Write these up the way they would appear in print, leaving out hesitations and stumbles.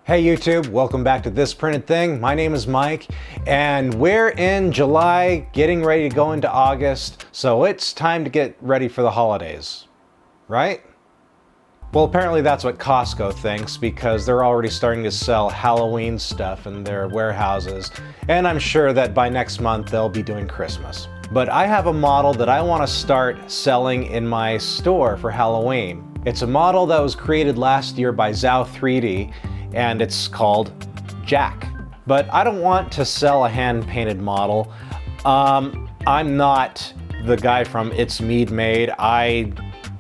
Hey YouTube, welcome back to This Printed Thing. My name is Mike, and we're in July, getting ready to go into August, so it's time to get ready for the holidays, right? Well, apparently that's what Costco thinks, because they're already starting to sell Halloween stuff in their warehouses, and I'm sure that by next month they'll be doing Christmas. But I have a model that I want to start selling in my store for Halloween. It's a model that was created last year by Zao 3D, and it's called Jack. But I don't want to sell a hand-painted model. I'm not the guy from It's Mead Made. I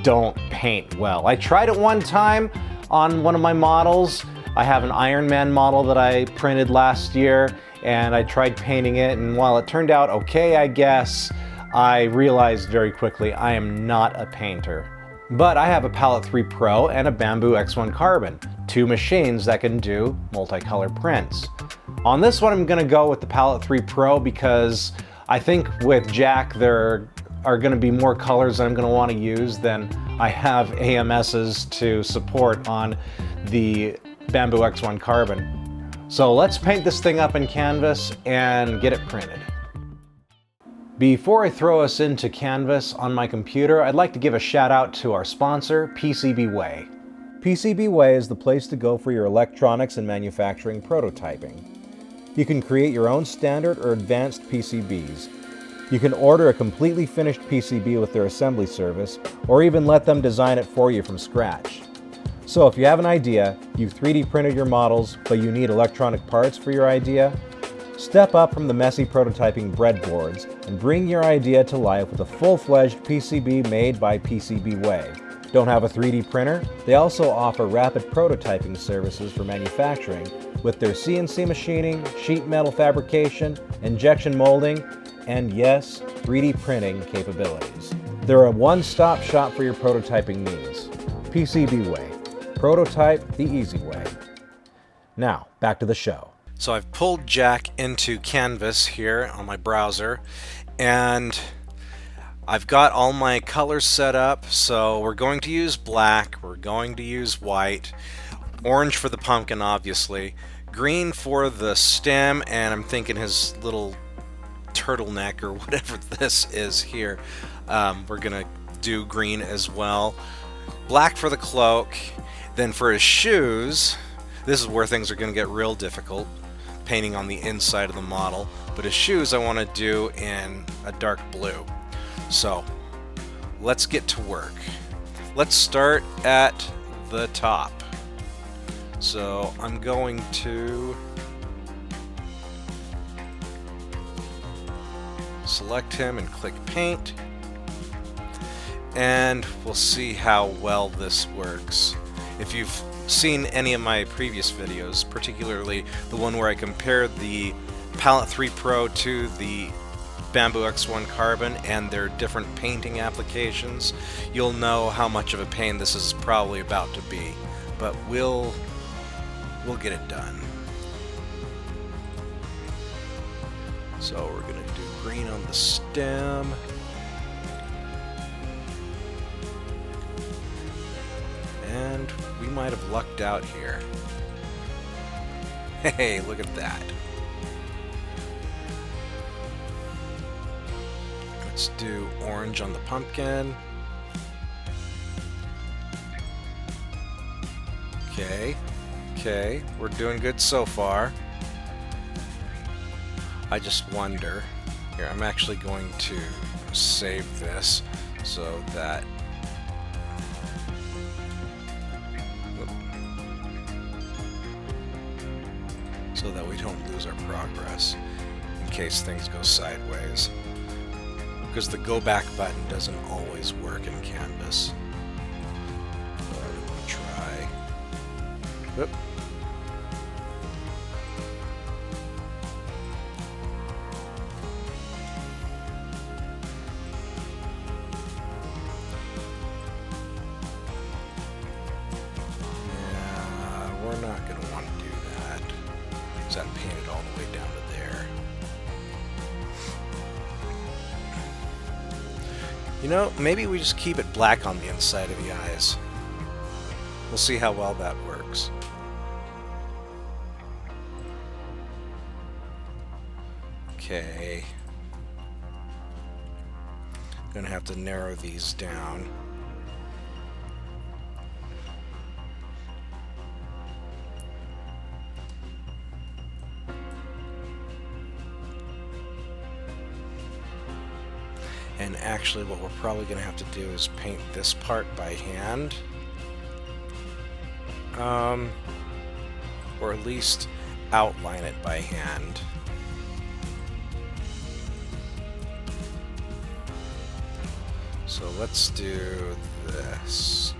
don't paint well. I tried it one time on one of my models. I have an Iron Man model that I printed last year, and I tried painting it, and while it turned out okay, I guess, I realized very quickly I am not a painter. But I have a Palette 3 Pro and a Bamboo X1 Carbon, two machines that can do multicolor prints. On this one, I'm gonna go with the Palette 3 Pro because I think with Jack there are gonna be more colors that I'm gonna wanna use than I have AMSs to support on the Bamboo X1 Carbon. So let's paint this thing up in canvas and get it printed. Before I throw us into Canvas on my computer, I'd like to give a shout out to our sponsor, PCBWay. PCBWay is the place to go for your electronics and manufacturing prototyping. You can create your own standard or advanced PCBs. You can order a completely finished PCB with their assembly service, or even let them design it for you from scratch. So if you have an idea, you've 3D printed your models, but you need electronic parts for your idea, step up from the messy prototyping breadboards and bring your idea to life with a full-fledged PCB made by PCBWay. Don't have a 3D printer? They also offer rapid prototyping services for manufacturing with their CNC machining, sheet metal fabrication, injection molding, and yes, 3D printing capabilities. They're a one-stop shop for your prototyping needs. PCBWay. Prototype the easy way. Now, back to the show. So I've pulled Jack into Canvas here on my browser, and I've got all my colors set up. So we're going to use black, we're going to use white, orange for the pumpkin obviously, green for the stem, and I'm thinking his little turtleneck or whatever this is here, we're gonna do green as well, black for the cloak. Then for his shoes, this is where things are going to get real difficult, painting on the inside of the model, but his shoes I want to do in a dark blue. So let's get to work. Let's start at the top. So I'm going to select him and click paint, and we'll see how well this works. If you've seen any of my previous videos, particularly the one where I compared the Palette 3 Pro to the Bamboo X1 Carbon and their different painting applications, you'll know how much of a pain this is probably about to be. But we'll get it done. So we're gonna do green on the stem. And we might have lucked out here. Hey, look at that. Let's do orange on the pumpkin. Okay, we're doing good so far. I just wonder, here, I'm actually going to save this so that we don't lose our progress in case things go sideways, because the go back button doesn't always work in Canvas. But I'm going to try. Whoop. Yeah, we're not going to want to do that. That painted all the way down to there. You know, maybe we just keep it black on the inside of the eyes. We'll see how well that works. Okay. Gonna have to narrow these down. And actually what we're probably going to have to do is paint this part by hand. Or at least outline it by hand. So let's do this.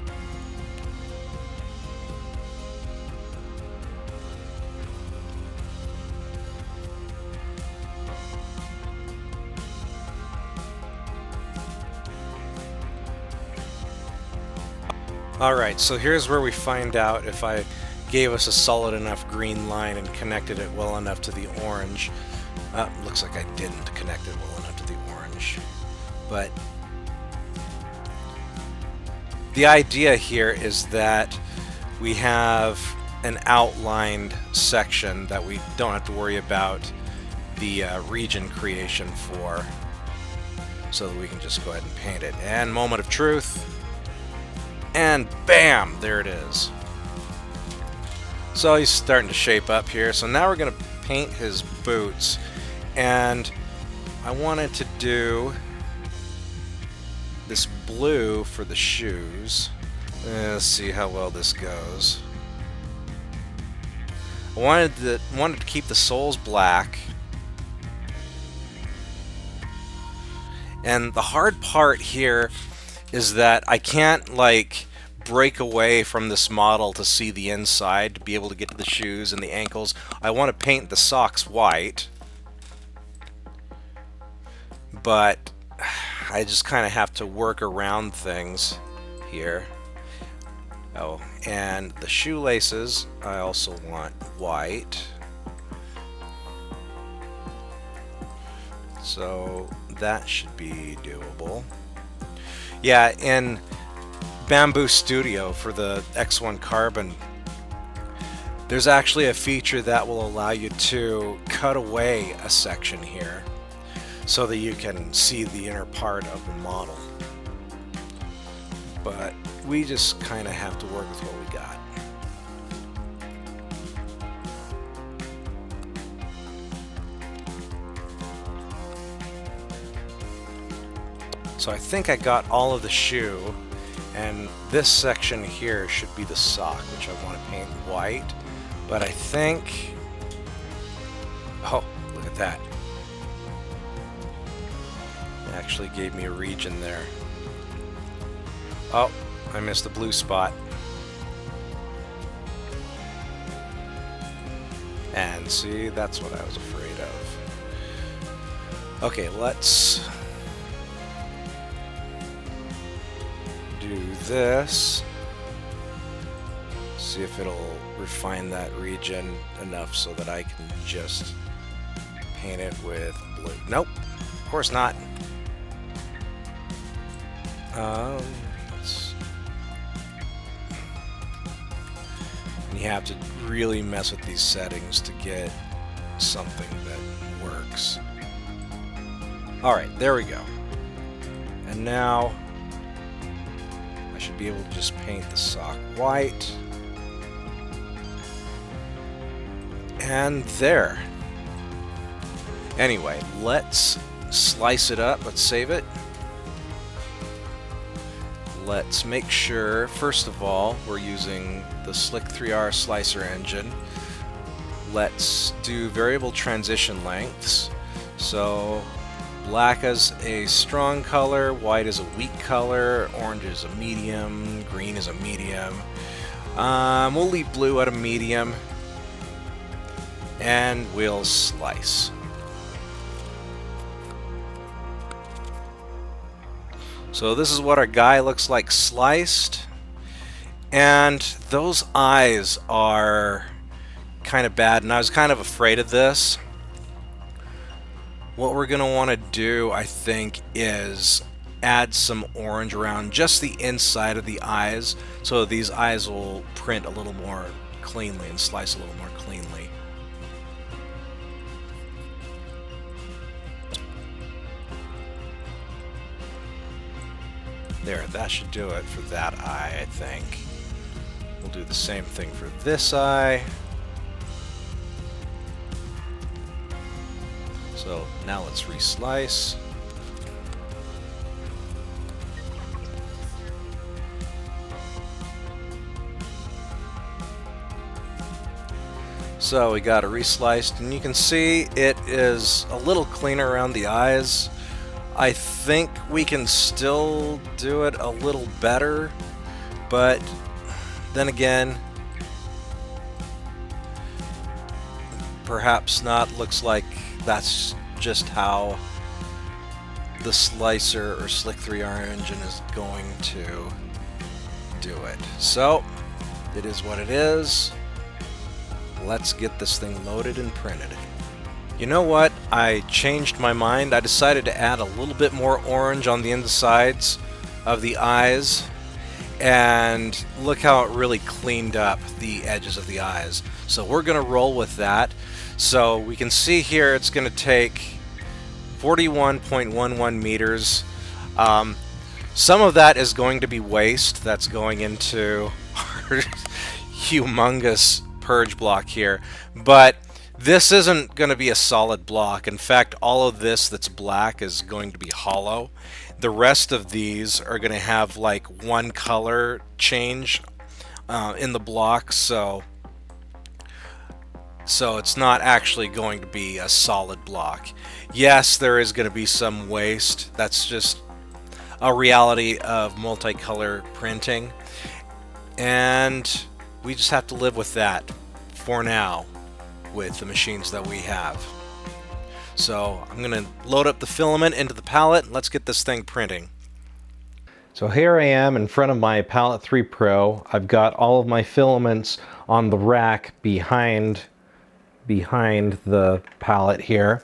Alright, so here's where we find out if I gave us a solid enough green line and connected it well enough to the orange. Looks like I didn't connect it well enough to the orange. But the idea here is that we have an outlined section that we don't have to worry about the region creation for, so that we can just go ahead and paint it. And moment of truth. And bam, there it is. So he's starting to shape up here. So now we're going to paint his boots. And I wanted to do this blue for the shoes. Let's see how well this goes. I wanted to keep the soles black. And the hard part here is that I can't like break away from this model to see the inside to be able to get to the shoes and the ankles. I want to paint the socks white, but I just kind of have to work around things here. Oh, and the shoelaces I also want white. So that should be doable. Yeah, in Bamboo Studio for the X1 Carbon, there's actually a feature that will allow you to cut away a section here so that you can see the inner part of the model. But we just kind of have to work with what we got. So I think I got all of the shoe, and this section here should be the sock, which I want to paint white. But I think... oh, look at that. It actually gave me a region there. Oh, I missed the blue spot. And see, that's what I was afraid of. Okay, let's do this. See if it'll refine that region enough so that I can just paint it with blue. Nope, of course not. And you have to really mess with these settings to get something that works. Alright, there we go. And now I should be able to just paint the sock white. And there. Anyway, let's slice it up. Let's save it. Let's make sure, first of all, we're using the Slick 3R slicer engine. Let's do variable transition lengths. So black is a strong color, white is a weak color, orange is a medium, green is a medium. We'll leave blue at a medium, and we'll slice. So this is what our guy looks like sliced, and those eyes are kind of bad, and I was kind of afraid of this. What we're going to want to do, I think, is add some orange around just the inside of the eyes, so these eyes will print a little more cleanly and slice a little more cleanly. There, that should do it for that eye, I think. We'll do the same thing for this eye. So now let's reslice. So we got it resliced, and you can see it is a little cleaner around the eyes. I think we can still do it a little better, but then again, perhaps not. Looks like that's just how the slicer or Slick 3R engine is going to do it. So it is what it is. Let's get this thing loaded and printed. You know what? I changed my mind. I decided to add a little bit more orange on the insides of the eyes, and look how it really cleaned up the edges of the eyes. So we're going to roll with that. So we can see here it's going to take 41.11 meters. Some of that is going to be waste that's going into our humongous purge block here, but this isn't going to be a solid block. In fact, all of this that's black is going to be hollow. The rest of these are going to have like one color change in the block, so it's not actually going to be a solid block. Yes, there is going to be some waste. That's just a reality of multicolor printing, and we just have to live with that for now with the machines that we have. So I'm going to load up the filament into the palette. Let's get this thing printing. So here I am in front of my Palette 3 Pro. I've got all of my filaments on the rack behind the palette here.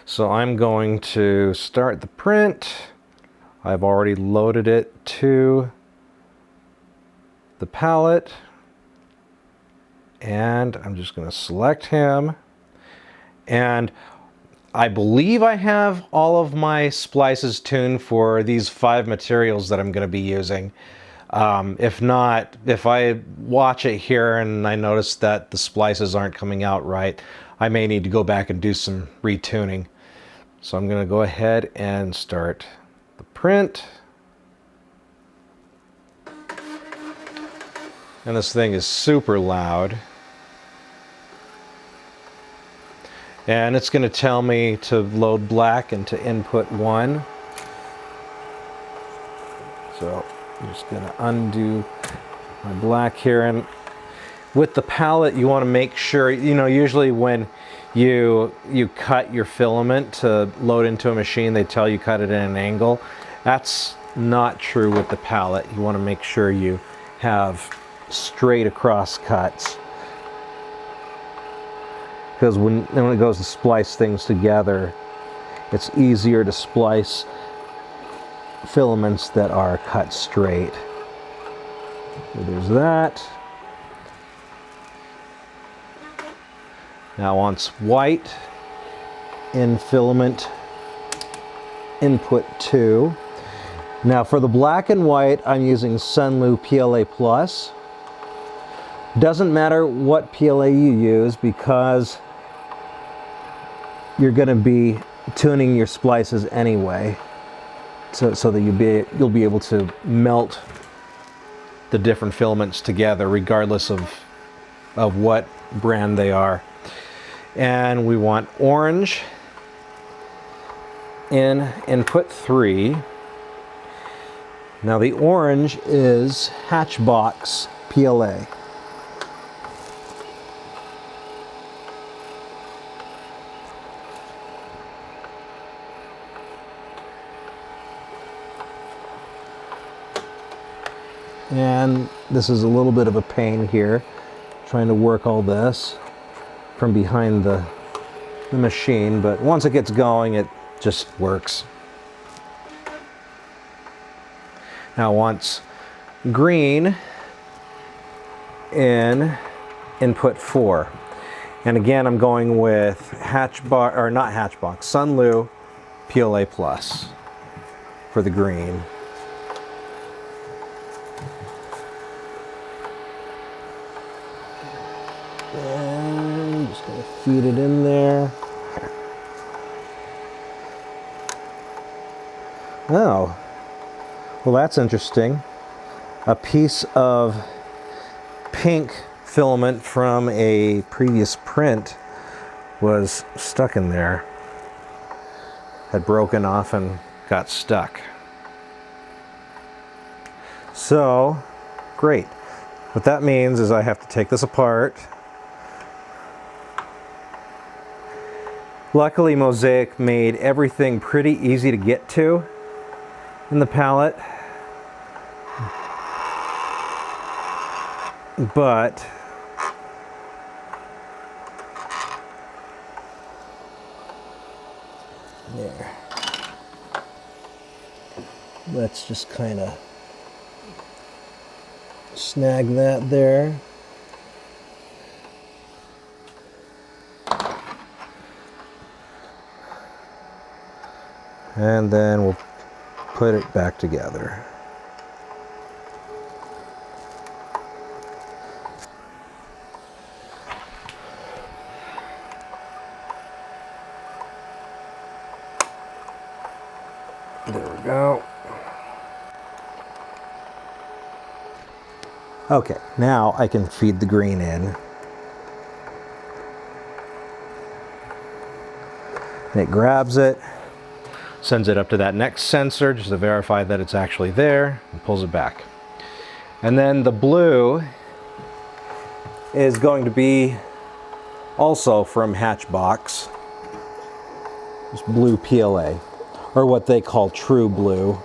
So I'm going to start the print. I've already loaded it to the palette, and I'm just going to select him, and I believe I have all of my splices tuned for these 5 materials that I'm going to be using. If not, if I watch it here and I notice that the splices aren't coming out right, I may need to go back and do some retuning. So I'm going to go ahead and start the print. And this thing is super loud. And it's going to tell me to load black into input 1. So I'm just going to undo my black here. And with the palette, you want to make sure, usually when you cut your filament to load into a machine, they tell you cut it at an angle. That's not true with the palette. You want to make sure you have straight across cuts, because when it goes to splice things together, it's easier to splice filaments that are cut straight. So there's that. Now on white in filament input 2. Now for the black and white, I'm using Sunlu PLA Plus. Doesn't matter what PLA you use, because you're going to be tuning your splices anyway, so that you'll be able to melt the different filaments together regardless of what brand they are. And we want orange in input 3. Now the orange is Hatchbox PLA. And this is a little bit of a pain here, trying to work all this from behind the machine, but once it gets going, it just works. Now once green in input 4. And again, I'm going with Sunlu PLA Plus for the green. feed it in there. Oh, well, that's interesting. A piece of pink filament from a previous print was stuck in there. Had broken off and got stuck. So, great. What that means is I have to take this apart. Luckily, Mosaic made everything pretty easy to get to in the palette. But there. Let's just kind of snag that there. And then we'll put it back together. There we go. Okay, now I can feed the green in. And it grabs it, sends it up to that next sensor just to verify that it's actually there, and pulls it back. And then the blue is going to be also from Hatchbox. It's blue PLA, or what they call true blue.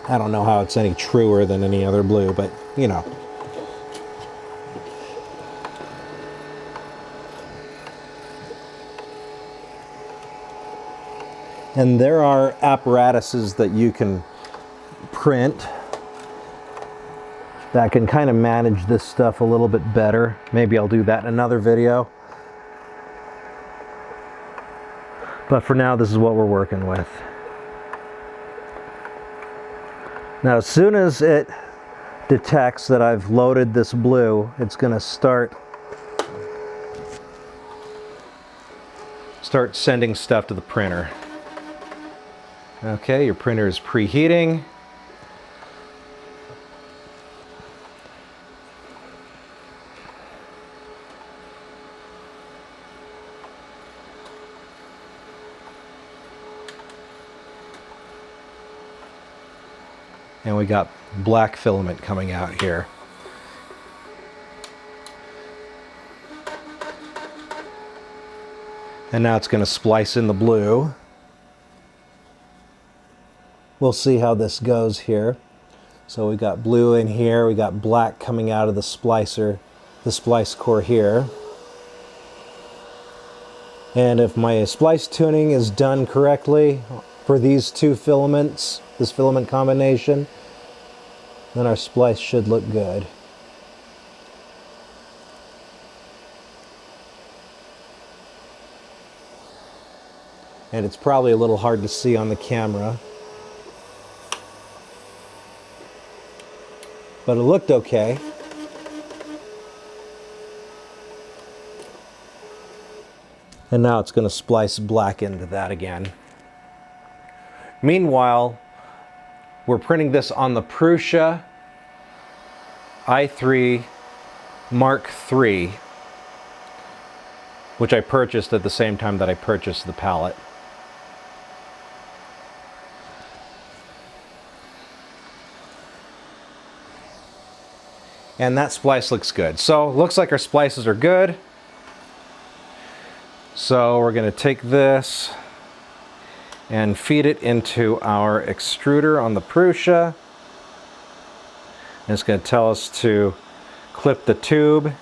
I don't know how it's any truer than any other blue, but you know. And there are apparatuses that you can print that can kind of manage this stuff a little bit better. Maybe I'll do that in another video. But for now, this is what we're working with. Now, as soon as it detects that I've loaded this blue, it's going to start sending stuff to the printer. Okay, your printer is preheating. And we got black filament coming out here. And now it's going to splice in the blue. We'll see how this goes here. So we got blue in here, we got black coming out of the splicer, the splice core here. And if my splice tuning is done correctly for these two filaments, this filament combination, then our splice should look good. And it's probably a little hard to see on the camera, but it looked okay. And now it's going to splice black into that again. Meanwhile, we're printing this on the Prusa i3 Mark III, which I purchased at the same time that I purchased the palette. And that splice looks good. So looks like our splices are good. So we're going to take this and feed it into our extruder on the Prusa. And it's going to tell us to clip the tube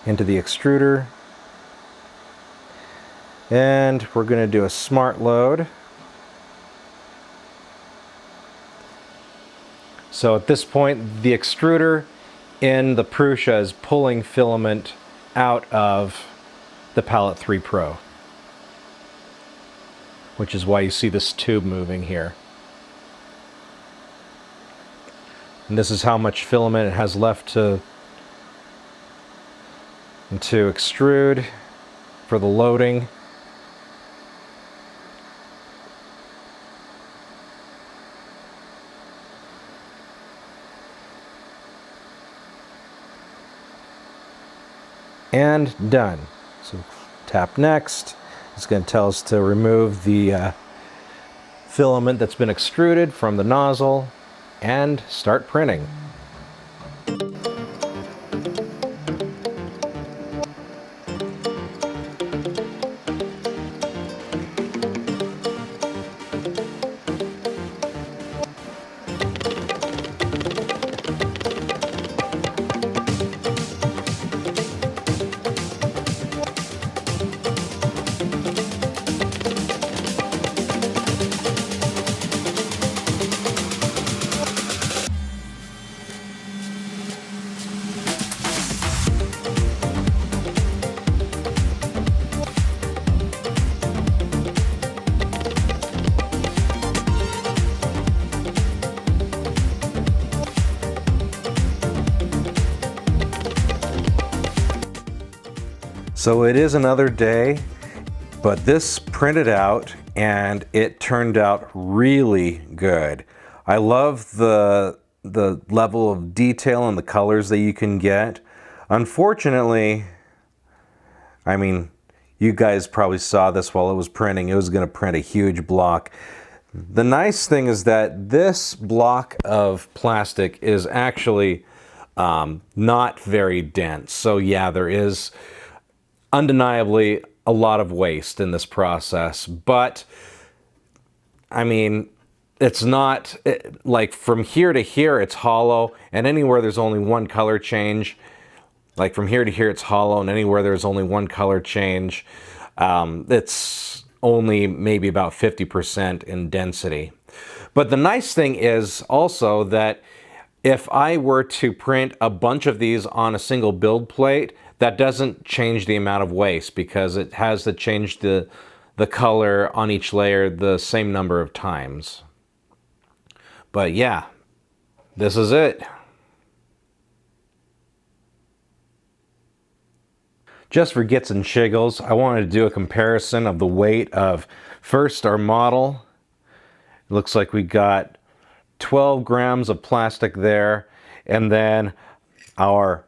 into the extruder. And we're going to do a smart load. So at this point, the extruder in the Prusa is pulling filament out of the Palette 3 Pro, which is why you see this tube moving here. And this is how much filament it has left to to extrude for the loading. And done. So tap next. It's going to tell us to remove the filament that's been extruded from the nozzle and start printing. So it is another day, but this printed out and it turned out really good. I love the level of detail and the colors that you can get. Unfortunately, I mean, you guys probably saw this while it was printing. It was going to print a huge block. The nice thing is that this block of plastic is actually not very dense. So yeah, there is undeniably a lot of waste in this process, but I mean, it's not like from here to here it's hollow, and anywhere there's only one color change, like from here to here it's hollow, and anywhere there's only one color change, it's only maybe about 50% in density. But the nice thing is also that if I were to print a bunch of these on a single build plate, that doesn't change the amount of waste because it has to change the color on each layer the same number of times. But yeah, this is it. Just for gits and shiggles, I wanted to do a comparison of the weight of first our model. It looks like we got 12 grams of plastic there, and then our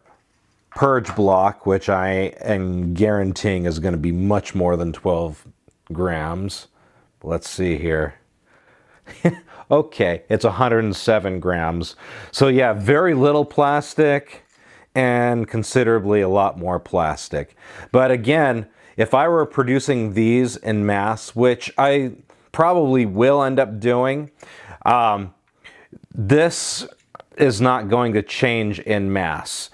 purge block, which I am guaranteeing is going to be much more than 12 grams. Let's see here. Okay, it's 107 grams. So yeah, very little plastic and considerably a lot more plastic. But again, if I were producing these in mass, which I probably will end up doing, this is not going to change in mass.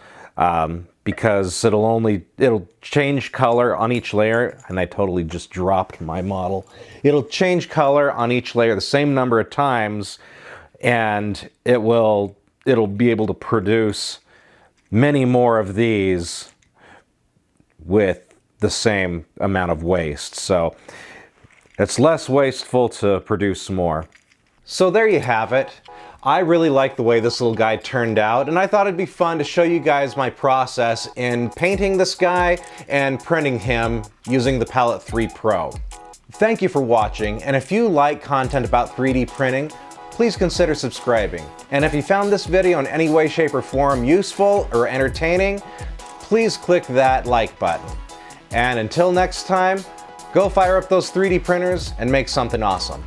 Because it'll change color on each layer, and I totally just dropped my model. It'll change color on each layer the same number of times, and it'll be able to produce many more of these with the same amount of waste. So it's less wasteful to produce more. So there you have it. I really like the way this little guy turned out, and I thought it'd be fun to show you guys my process in painting this guy and printing him using the Palette 3 Pro. Thank you for watching, and if you like content about 3D printing, please consider subscribing. And if you found this video in any way, shape, or form useful or entertaining, please click that like button. And until next time, go fire up those 3D printers and make something awesome.